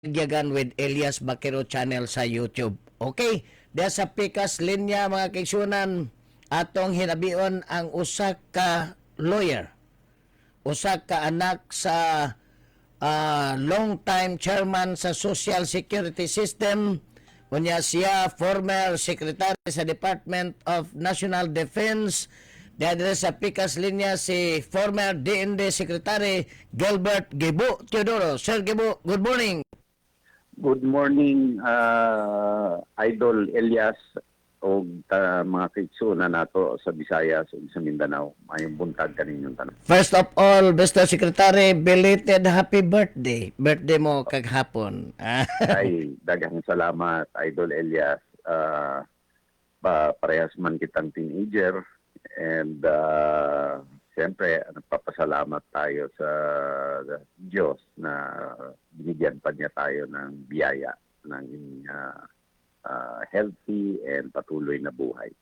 Gyagan with Elias Bakero channel sa YouTube. Okay, diya sa pikas linya mga kaigsunan atong hinabion ang usa ka lawyer, usa ka anak sa long time chairman sa Social Security System, unya siya former secretary sa Department of National Defense. Diya sa pikas linya si former DND Secretary Gilbert Gibo Teodoro. Sir Gibo, good morning. Good morning, Idol Elias o mga kaigsunan nato sa Visayas ug sa Mindanao. Mayong buntag kaninyong tanong. First of all, Mr. Secretary, belated happy birthday. Birthday mo kaghapon. Ay, daghang salamat, Idol Elias. Parehas man kitang teenager and siyempre, nagpapasalamat tayo sa Diyos na binigyan pa niya tayo ng biyaya ng healthy and patuloy na buhay.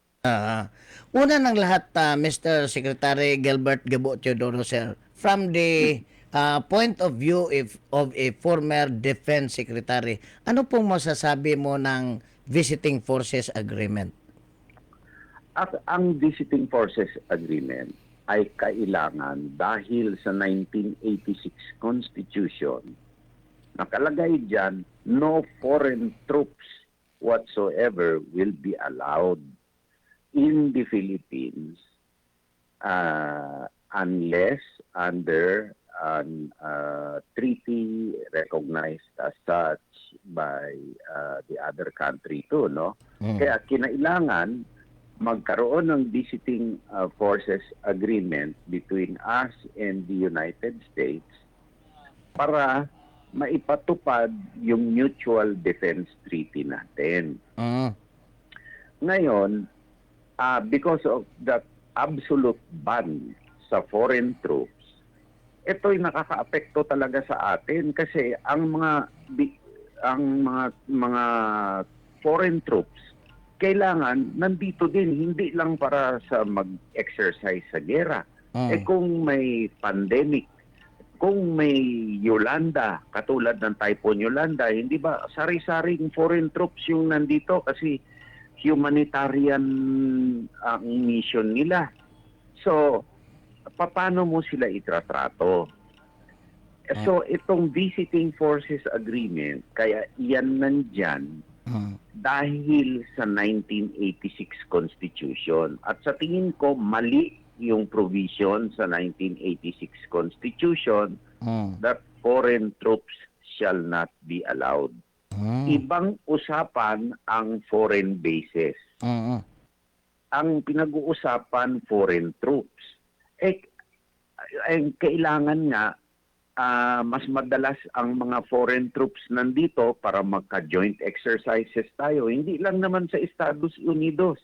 Una ng lahat, Mr. Secretary Gilbert Gabo Teodoro, sir, from the point of view of a former defense secretary, ano pong masasabi mo ng Visiting Forces Agreement? At ang Visiting Forces Agreement ay kailangan dahil sa 1986 Constitution, nakalagay dyan, no foreign troops whatsoever will be allowed in the Philippines unless under an treaty recognized as such by the other country too, no? Kaya kinailangan magkaroon ng Visiting Forces Agreement between us and the United States para maipatupad yung Mutual Defense Treaty natin. Ngayon, because of the absolute ban sa foreign troops, ito'y nakakaapekto talaga sa atin kasi ang mga foreign troops kailangan nandito din, hindi lang para sa mag-exercise sa gera. Kung may pandemic, kung may Yolanda, katulad ng Typhoon Yolanda, hindi ba sari-saring foreign troops yung nandito kasi humanitarian ang mission nila. So, paano mo sila itratrato? So, itong Visiting Forces Agreement, kaya iyan nandyan, dahil sa 1986 Constitution. At sa tingin ko, mali yung provision sa 1986 Constitution that foreign troops shall not be allowed. Ibang usapan ang foreign bases. Ang pinag-uusapan, foreign troops. Kailangan nga mas madalas ang mga foreign troops nandito para magka-joint exercises tayo. Hindi lang naman sa Estados Unidos.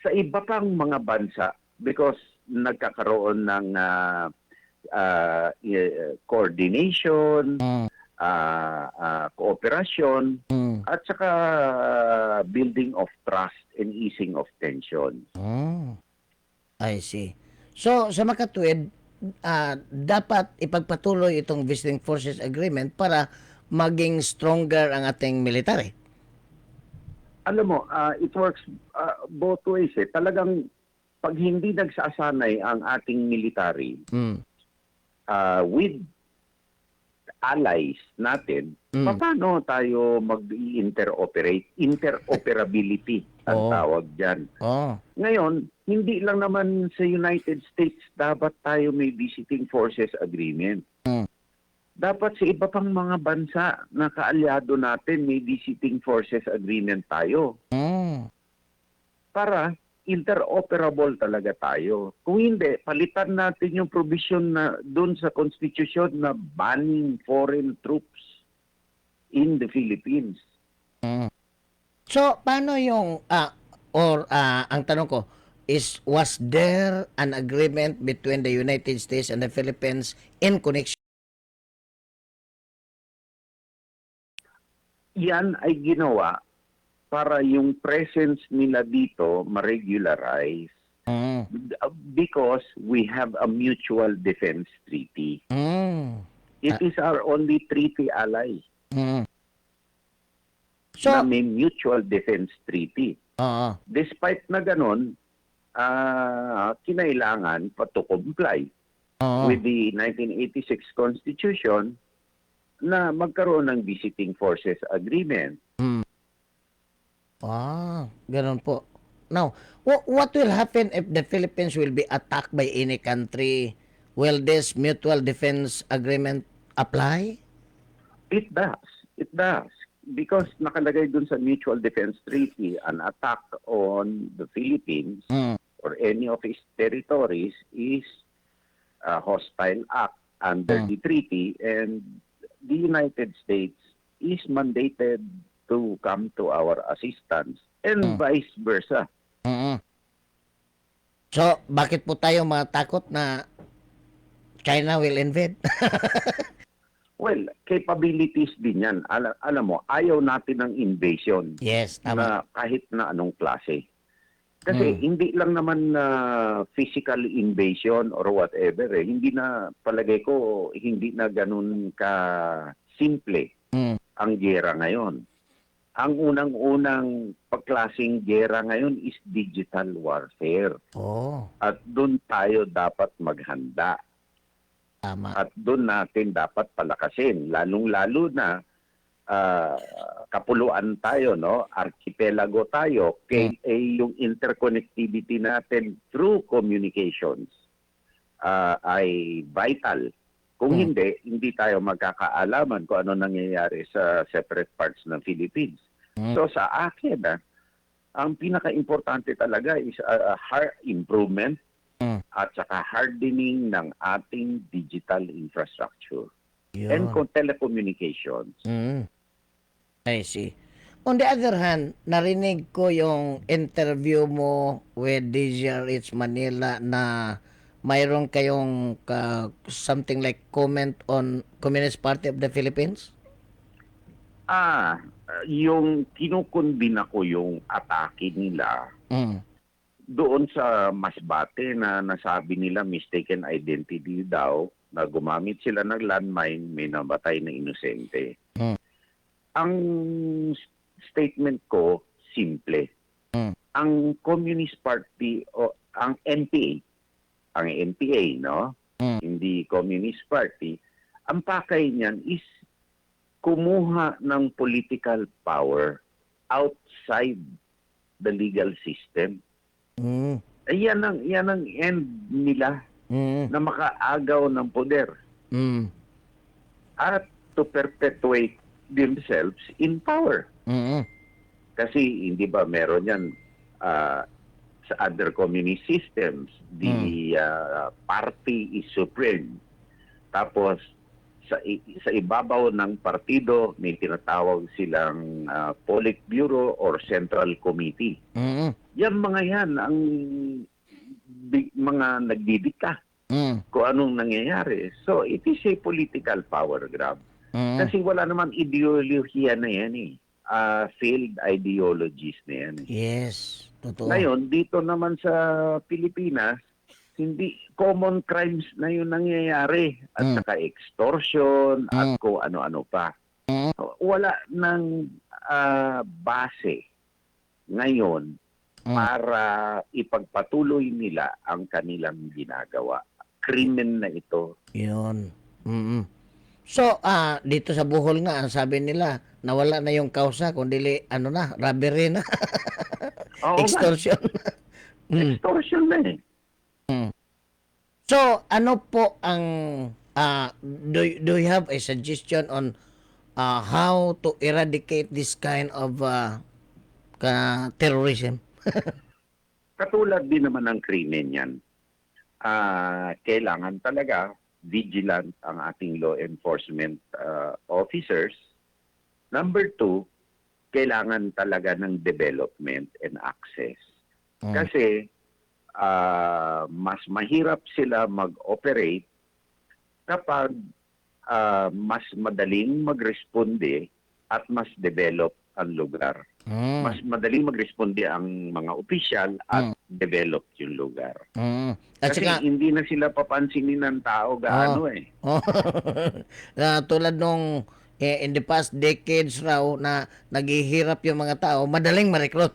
Sa iba pang mga bansa because nagkakaroon ng coordination, cooperation, at saka building of trust and easing of tension. I see. So, sa makatuwid, dapat ipagpatuloy itong Visiting Forces Agreement para maging stronger ang ating military. Alam mo, it works both ways. Talagang pag hindi nagsasanay ang ating military with allies natin, paano tayo mag-interoperate? Interoperability ang tawag dyan. Ngayon, hindi lang naman sa United States dapat tayo may Visiting Forces Agreement. Dapat sa iba pang mga bansa na kaalyado natin may Visiting Forces Agreement tayo. Para interoperable talaga tayo. Kung hindi, palitan natin yung provision na doon sa Constitution na banning foreign troops in the Philippines. So, paano yung, ang tanong ko, was there an agreement between the United States and the Philippines in connection? Yan ay ginawa para yung presence nila dito ma-regularize because we have a mutual defense treaty. It is our only treaty ally. Mm. na So, may mutual defense treaty. oo. Despite na ganun, kinailangan pa to comply Oo. with the 1986 Constitution na magkaroon ng visiting forces agreement. Ganun po. Now, what will happen if the Philippines will be attacked by any country? Will this mutual defense agreement apply? It does. It does. Because nakalagay dun sa Mutual Defense Treaty, an attack on the Philippines Mm. or any of its territories is a hostile act under the treaty, and the United States is mandated to come to our assistance and vice versa. Mm. So, bakit po tayo matakot na China will invade? Well, capabilities din yan. Alam mo, ayaw natin ng invasion Yes, tama. na kahit na anong klase. Kasi hindi lang naman na physical invasion or whatever. Hindi na, palagay ko, hindi na ganun ka simple Mm. ang giyera ngayon. Ang unang-unang pagklaseng giyera ngayon is digital warfare. Oh, At doon tayo dapat maghanda. tama. At doon natin dapat palakasin. Lalong-lalo na kapuluan tayo, no? Archipelago tayo. Yung interconnectivity natin through communications ay vital. Kung hindi tayo magkakaalaman kung ano nangyayari sa separate parts ng Philippines. So sa akin, ang pinaka-importante talaga is improvement at saka hardening ng ating digital infrastructure and Yun. telecommunications. I see. On the other hand, narinig ko yung interview mo with DZRH Manila na mayroon kayong something like comment on Communist Party of the Philippines? Yung kinukundina ko yung atake nila doon sa Masbate na nasabi nila mistaken identity daw, na gumamit sila ng landmine, may nabatay na inosente. Ang statement ko, simple. Ang Communist Party o ang NPA, no? Hindi Communist Party, ang pakay niyan is kumuha ng political power outside the legal system. Yan ang end nila na makaagaw ng poder at to perpetuate themselves in power. Kasi hindi ba meron yan sa other communist systems, the party is supreme. Tapos sa ibabaw ng partido may tinatawag silang Politburo or Central Committee. Yan mga yan ang mga nagdidikta kung anong nangyayari. So it is a political power grab. Kasi wala naman ideolohiya na yan eh. Failed ideologies na yan eh. Yes, totoo. Ngayon, dito naman sa Pilipinas, hindi common crimes na yun nangyayari. At saka extortion at kung ano-ano pa. Wala ng base ngayon para ipagpatuloy nila ang kanilang ginagawa. Krimen na ito. Yun. So, dito sa Bohol nga, ang sabi nila, nawala na yung kausa, kundi robbery na. Oo, Extortion. extortion na eh. So, ano po ang, do you have a suggestion on how to eradicate this kind of terrorism? Katulad din naman ng krimen yan. Kailangan talaga vigilant ang ating law enforcement officers. Number 2, kailangan talaga ng development and access. Kasi mas mahirap sila mag-operate kapag mas madaling magresponde at mas develop ang lugar. Mas madaling magresponde ang mga opisyal at develop yung lugar. At Kasi saka, hindi na sila papansinin ng tao gaano eh. tulad nung in the past decades raw na naghihirap yung mga tao, madaling ma-recruit.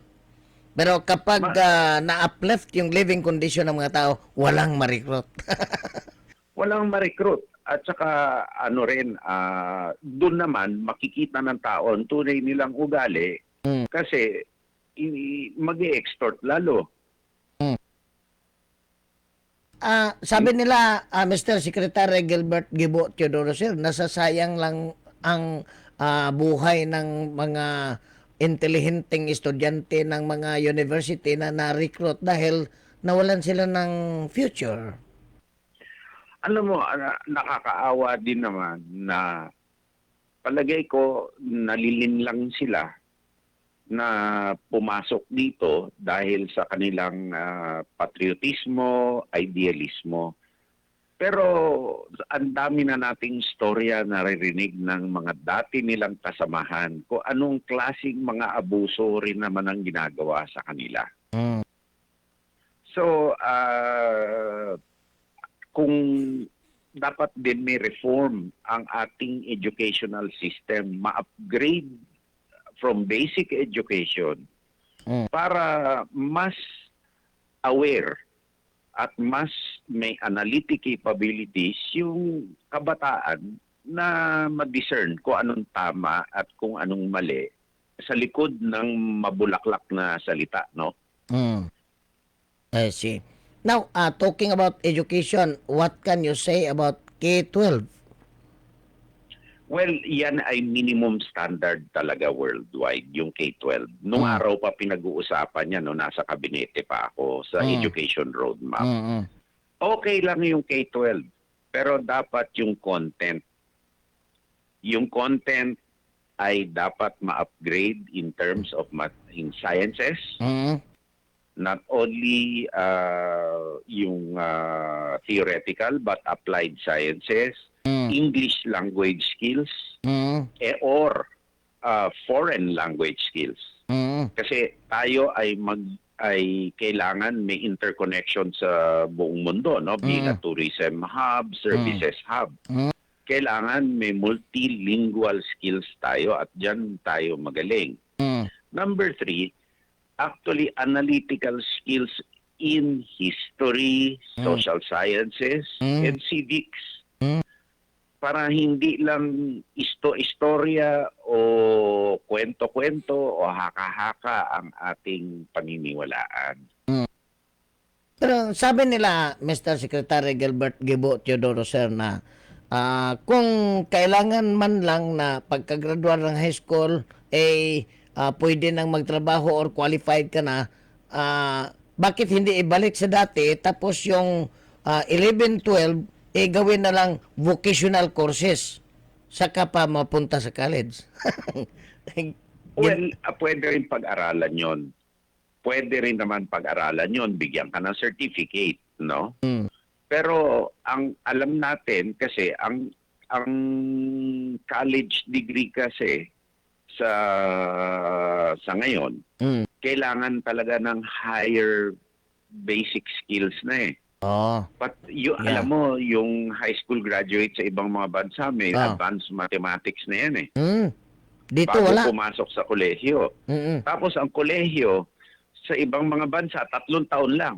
Pero kapag na-uplift yung living condition ng mga tao, walang ma-recruit. Walang ma-recruit. At saka ano rin, doon naman makikita ng tao ang tunay nilang ugali kasi mag-i-extort lalo. Sabi nila, Mr. Secretary Gilbert Gibo Teodoro Sir, nasasayang lang ang buhay ng mga intelihenteng estudyante ng mga university na na-recruit dahil nawalan sila ng future. Alam mo, nakakaawa din naman na palagay ko nalilinlang sila na pumasok dito dahil sa kanilang patriotismo, idealismo. Pero ang dami na nating storya naririnig ng mga dati nilang kasamahan kung anong klaseng mga abuso rin naman ang ginagawa sa kanila. So, kung dapat din may reform ang ating educational system, ma-upgrade from basic education para mas aware at mas may analytic capabilities yung kabataan na ma-discern kung anong tama at kung anong mali sa likod ng mabulaklak na salita, no? I see. Now, talking about education, what can you say about K-12? Well, yan ay minimum standard talaga worldwide, yung K-12. Nung araw pa pinag-uusapan yan, no, nasa kabinete pa ako sa education roadmap. Okay lang yung K-12, pero dapat yung content. Yung content ay dapat ma-upgrade in terms of in sciences, not only yung theoretical but applied sciences, English language skills, or foreign language skills. Kasi tayo ay kailangan may interconnection sa buong mundo, no? Being a tourism hub, services hub. Kailangan may multilingual skills tayo at diyan tayo magaling. Number 3, actually analytical skills in history, social sciences, and civics. Para hindi lang istorya o kwento-kwento o haka-haka ang ating paniniwalaan. Pero sabi nila, Mr. Secretary Gilbert Gibo Teodoro Sir, na kung kailangan man lang na pagkagraduar ng high school, pwede nang magtrabaho or qualified ka na, bakit hindi ibalik sa dati tapos yung 11, 12, gawin na lang vocational courses saka pa mapunta sa college. Well, pwede rin pag-aralan yon. Pwede rin naman pag-aralan yon, bigyan ka ng certificate, no? Pero ang alam natin kasi ang college degree kasi sa ngayon, kailangan talaga ng higher basic skills na eh. But alam mo, yung high school graduate sa ibang mga bansa, may advanced mathematics na yan eh. Dito bago wala. Pumasok sa kolehiyo. Tapos ang kolehiyo, sa ibang mga bansa, 3 taon lang.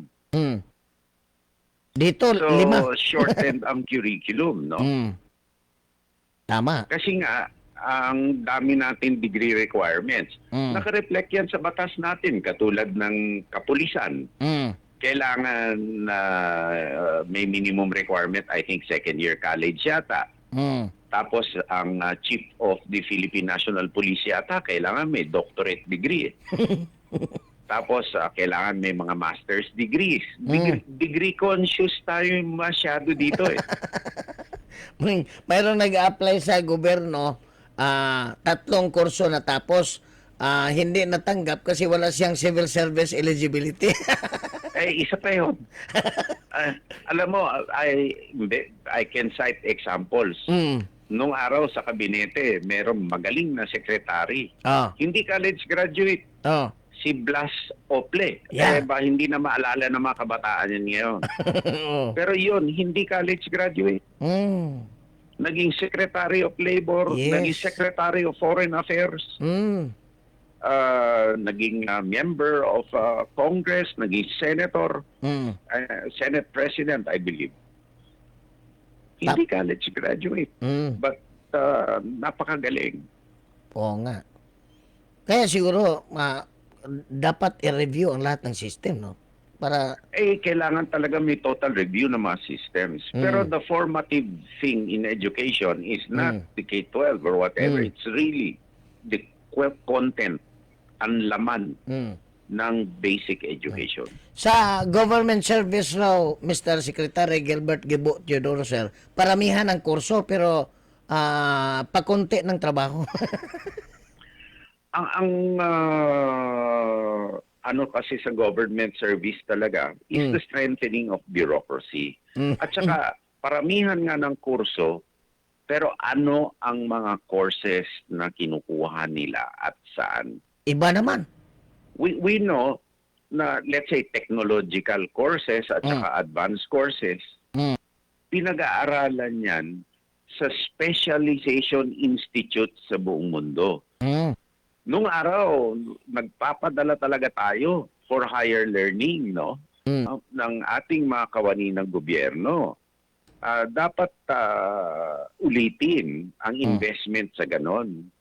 Dito, So, 5. shortened ang curriculum, no? Tama. Kasi nga, ang dami natin degree requirements. Naka-reflect yan sa batas natin, katulad ng kapulisan. Kailangan may minimum requirement, I think second year college yata. Tapos ang chief of the Philippine National Police yata, kailangan may doctorate degree. Tapos kailangan may mga master's degrees. Degree conscious tayo masyado dito eh. Mayroong nag-apply sa gobyerno, 3 kurso na tapos hindi natanggap kasi wala siyang civil service eligibility. Isa pa yun. Alam mo, I can cite examples. Nung araw sa kabinete, merong magaling na sekretary. Hindi college graduate. Si Blas Ople. Yeah. Hindi na maalala ng mga kabataan yan ngayon. Pero yun, hindi college graduate. naging Secretary of Labor, Yes. naging Secretary of Foreign Affairs, Mm. naging member of Congress, naging Senator, Mm. Senate President, I believe. Hindi college graduate, Mm. but napakagaling. Oo nga. Kaya siguro, dapat i-review ang lahat ng system, no? Para, Kailangan talaga may total review ng mga systems. Pero the formative thing in education is not the K-12 or whatever. It's really the content, ang laman ng basic education. sa government service raw, Mr. Secretary Gilbert Gibo Teodoro, sir, paramihan ang kurso, pero pakunti ng trabaho. Ang ano kasi sa government service talaga is the strengthening of bureaucracy. At saka paramihan nga ng kurso, pero ano ang mga courses na kinukuha nila at saan? Iba naman. We know na, let's say, technological courses at saka advanced courses, pinag-aaralan yan sa specialization institute sa buong mundo. Nung araw, nagpapadala talaga tayo for higher learning, no? Ng ating mga kawani ng gobyerno. Dapat ulitin ang investment sa ganon.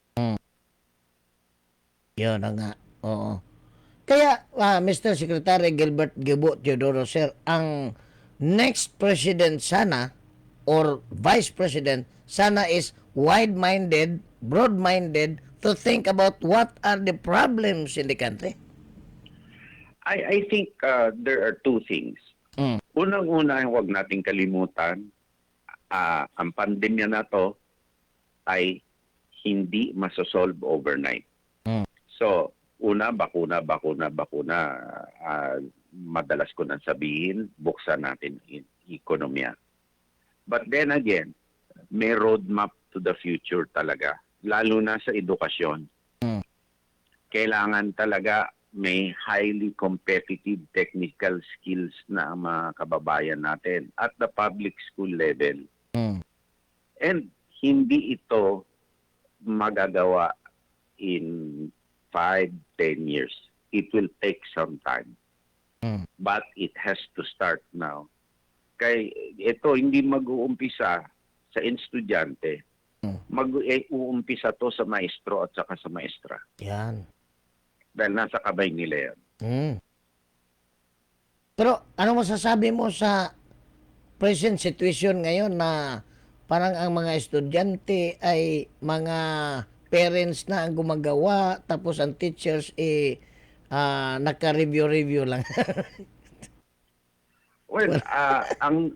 Yun na nga. Oo. Kaya, Mr. Secretary Gilbert Gibo Teodoro, sir, ang next president sana, or vice president, sana is wide-minded, broad-minded, to think about what are the problems in the country. I think there are two things. Unang-una, huwag nating kalimutan, ang pandemya na to ay hindi masosolve overnight. So, una, bakuna. Madalas ko nang sabihin, buksan natin ang ekonomiya. But then again, may roadmap to the future talaga. Lalo na sa edukasyon. Kailangan talaga may highly competitive technical skills na ang mga kababayan natin at the public school level. And hindi ito magagawa in 5-10 years. It will take some time. But it has to start now. Kaya ito hindi mag-uumpisa sa estudyante. Mag-uumpisa to sa maestro at saka sa maestra. Yan. Dahil nasa kamay nila yan. Pero ano masasabi mo sa present situation ngayon na parang ang mga estudyante ay mga parents na ang gumagawa, tapos ang teachers naka-review lang. Well, ang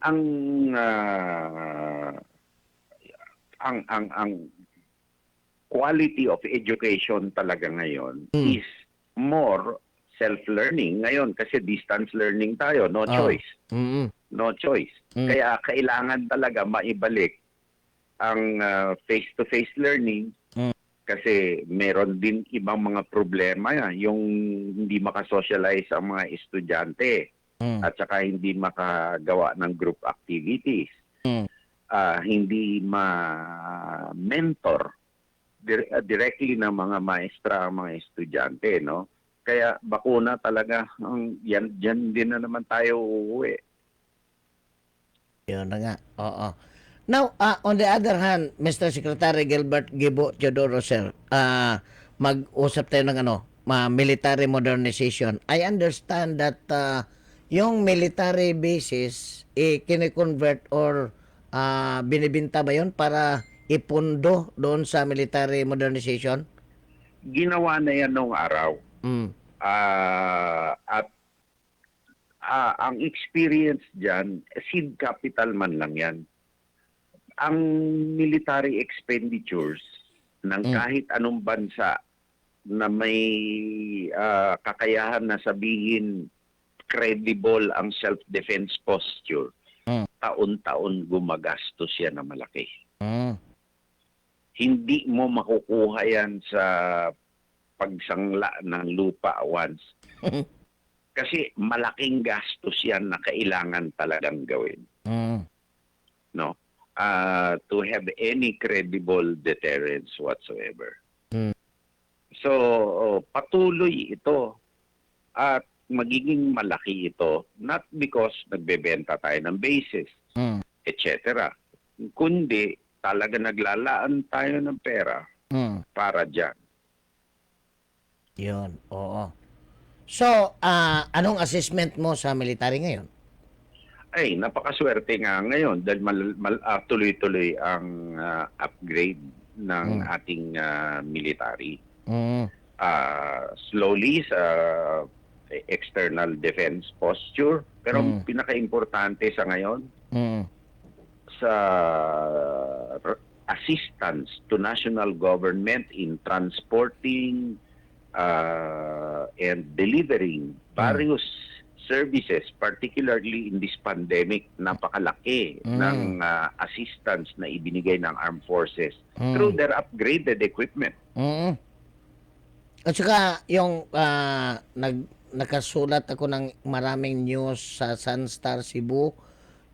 quality of education talaga ngayon is more self-learning ngayon kasi distance learning tayo, no choice. No choice. Kaya kailangan talaga maibalik ang face-to-face learning kasi meron din ibang mga problema yung hindi makasocialize ang mga estudyante at saka hindi makagawa ng group activities. Hindi ma-mentor directly ng mga maestra ang mga estudyante, no? Kaya bakuna talaga, yan din na naman tayo uuwi. Yun na nga, oo. Now, on the other hand, Mr. Secretary Gilbert Gibo Teodoro, sir, mag-usap tayo ng military modernization. I understand that yung military bases, kine-convert or binibinta ba yun para ipundo doon sa military modernization? Ginawa na yan noong araw. At ang experience dyan, seed capital man lang yan. Ang military expenditures ng kahit anong bansa na may kakayahan na sabihin credible ang self-defense posture, taon-taon gumagastos yan na malaki. Hindi mo makukuha yan sa pagsangla ng lupa once. Kasi malaking gastos yan na kailangan talagang gawin. No? to have any credible deterrence whatsoever. Mm. So, patuloy ito at magiging malaki ito not because nagbebenta tayo ng bases, Mm. etc. Kundi talaga naglalaan tayo ng pera Mm. para dyan. Yun, oo. So, anong assessment mo sa military ngayon? Ay, napakaswerte nga ngayon dahil tuloy-tuloy ang upgrade ng ating military. Mm. Slowly sa external defense posture, pero ang pinaka-importante sa ngayon, Mm. sa assistance to national government in transporting and delivering various services, particularly in this pandemic. Napakalaki ng assistance na ibinigay ng armed forces through their upgraded equipment. Mm. At saka yung nakasulat ako ng maraming news sa Sunstar Cebu,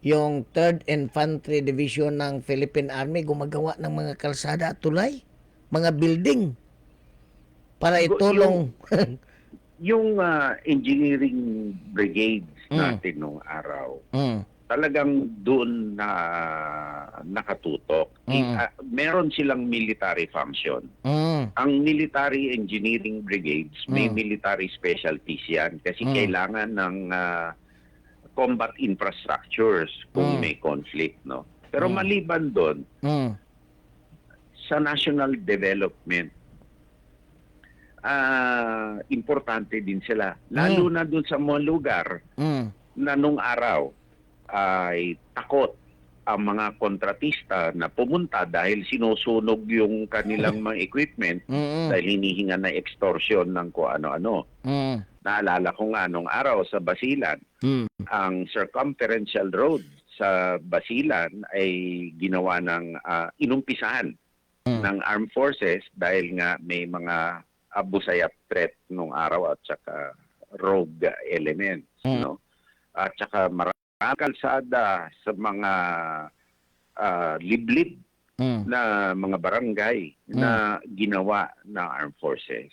yung 3rd Infantry Division ng Philippine Army gumagawa ng mga kalsada at tulay, mga building para itulong. Yung engineering brigades natin nung araw, talagang doon na nakatutok. Meron silang military function. Ang military engineering brigades, may military specialties yan kasi kailangan ng combat infrastructures kung may conflict, no? Pero maliban doon, sa national development, importante din sila. Lalo na doon sa mga lugar na nung araw ay takot ang mga kontratista na pumunta dahil sinusunog yung kanilang mga equipment dahil hinihinga na extortion ng kung ano-ano. Naalala ko nga nung araw sa Basilan, ang circumferential road sa Basilan ay ginawa ng inumpisahan ng armed forces dahil nga may mga abusayap threat nung araw at saka rogue elements, no? At saka maraming kalsada sa mga liblib na mga barangay na ginawa ng armed forces.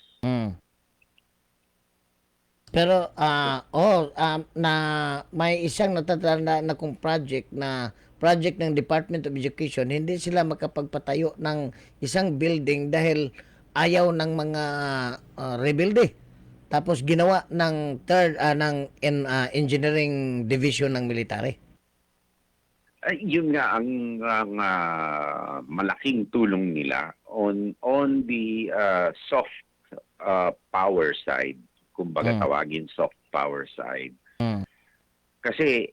Pero na may isang natatanda na kung project ng Department of Education, hindi sila makapagpatayo ng isang building dahil ayaw ng mga rebelde. Tapos ginawa ng engineering division ng military. Yun nga ang malaking tulong nila on the soft power side, kumbaga tawagin soft power side. Kasi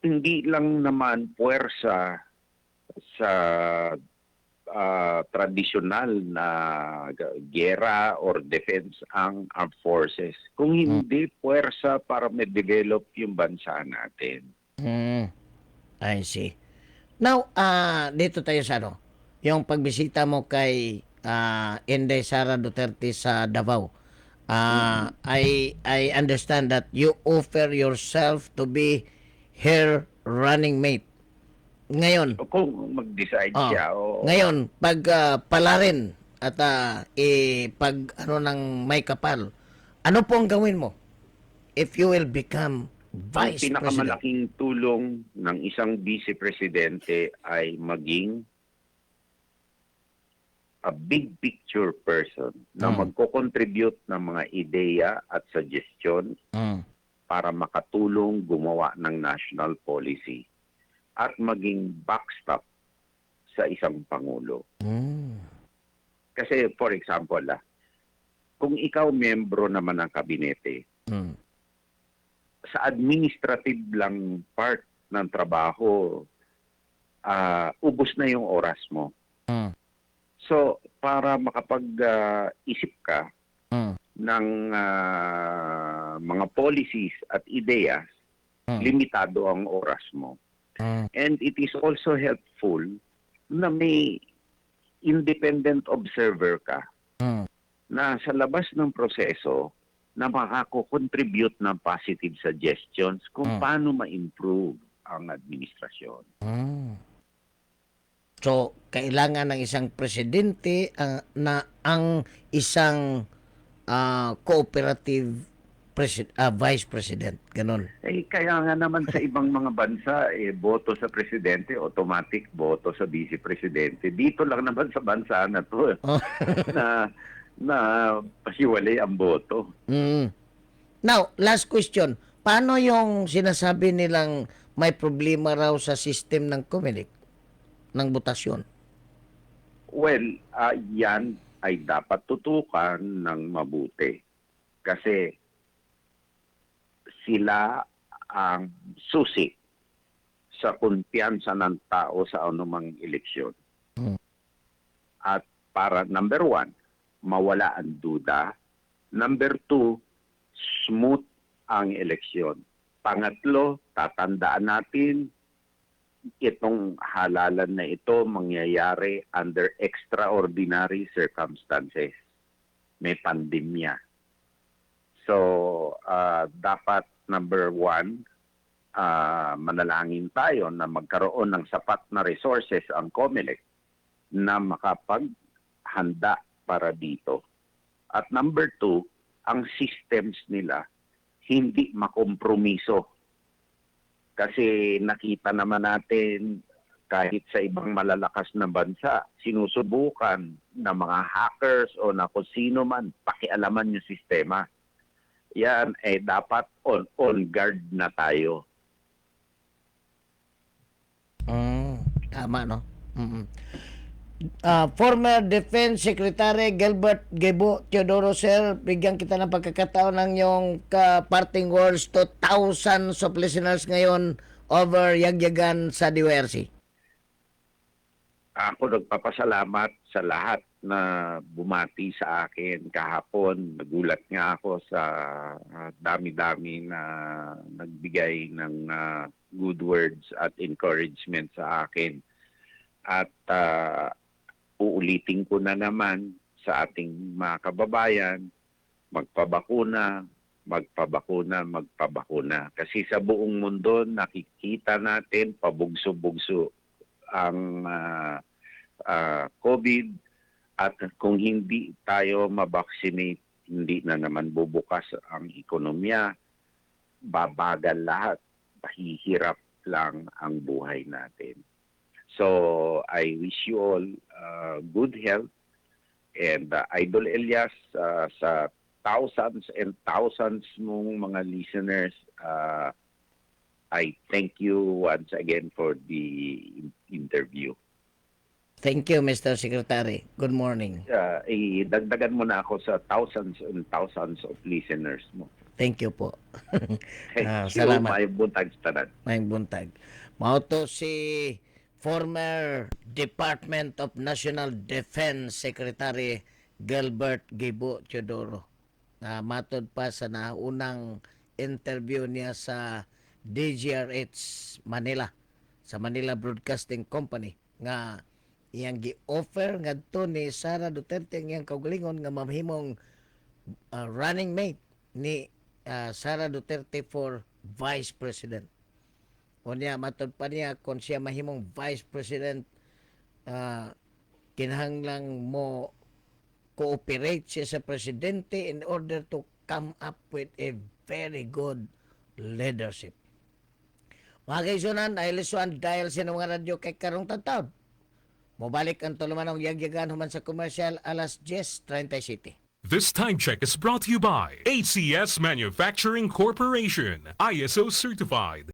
hindi lang naman puwersa sa tradisyonal na gera or defense ang armed forces. Kung hindi puwersa para ma-develop yung bansa natin. I see. Now, dito tayo sa yung pagbisita mo kay Inday Sara Duterte sa Davao. I understand that you offer yourself to be her running mate. Ngayon, Kung mag-decide siya. Ngayon, pag palarin at pag ng may kapal, ano po ang gawin mo if you will become Vice Ang pinakamalaking tulong ng isang vice-presidente ay maging a big picture person na magko-contribute ng mga ideya at suggestion para makatulong gumawa ng national policy at maging backstop sa isang pangulo. Kasi for example, kung ikaw membro naman ng kabinete, sa administrative lang part ng trabaho, ubos na yung oras mo. So, para makapag-isip ka ng mga policies at ideas, limitado ang oras mo. And it is also helpful na may independent observer ka na sa labas ng proseso na makako-contribute ng positive suggestions kung paano ma-improve ang administrasyon. So, kailangan ng isang presidente na ang isang cooperative vice president. Ganon. Kaya nga naman sa ibang mga bansa, boto sa presidente, automatic boto sa vice presidente. Dito lang naman sa bansa na to Oh. na pasiwalay ang boto. Mm. Now, last question. Paano yung sinasabi nilang may problema raw sa system ng COMELEC, ng botasyon? Well, yan ay dapat tutukan ng mabuti. Kasi sila ang susi sa kumpiyansa ng tao sa anumang eleksyon. At para number 1, mawala ang duda. Number 2, smooth ang eleksyon. Pangatlo, tatandaan natin, itong halalan na ito mangyayari under extraordinary circumstances. May pandemya. So, dapat number 1, manalangin tayo na magkaroon ng sapat na resources ang COMELEC na makapaghanda para dito. At number 2, ang systems nila hindi makompromiso. Kasi nakita naman natin kahit sa ibang malalakas na bansa, sinusubukan na mga hackers o na kung sino man pakialaman yung sistema. Yan dapat on guard na tayo. Tama, no? Former Defense Secretary Gilbert Gibo Teodoro, sir, bigyan kita ng pagkakataon ng iyong parting words to thousands of listeners ngayon over Yagyagan sa DORC. Ako nagpapasalamat sa lahat na bumati sa akin kahapon. Nagulat nga ako sa dami-dami na nagbigay ng good words at encouragement sa akin. At uulitin ko na naman sa ating mga kababayan, magpabakuna, magpabakuna. Kasi sa buong mundo nakikita natin pabugso-bugso ang COVID, at kung hindi tayo mabaksinate, hindi na naman bubukas ang ekonomiya, babagal lahat, mahihirap lang ang buhay natin. So, I wish you all good health, and Idol Elias, sa thousands and thousands mong mga listeners, I thank you once again for the interview. Thank you, Mr. Secretary. Good morning. Dagdagan mo na ako sa thousands and thousands of listeners mo. Thank you po. Thank you. Salamat. May buntag sa tanan. May buntag. Mauto si former Department of National Defense Secretary Gilbert Gibo Teodoro. Matod pa sa naunang interview niya sa DZRH Manila, sa Manila Broadcasting Company, nga iyang gi-offer ngadto ni Sara Duterte ang iyang kaugalingon nga mamahimong running mate ni Sara Duterte for Vice President. O niya, matod pa niya, kung siya mahimong Vice President, kinahanglang mo cooperate siya sa Presidente in order to come up with a very good leadership. Mga kaisunan, ay lisuan dahil sa mga radyo kay karong tataw. Mobalik ang tulumanong Yagyagan human sa komersyal alas 10:37. This time check is brought to you by ACS Manufacturing Corporation, ISO certified.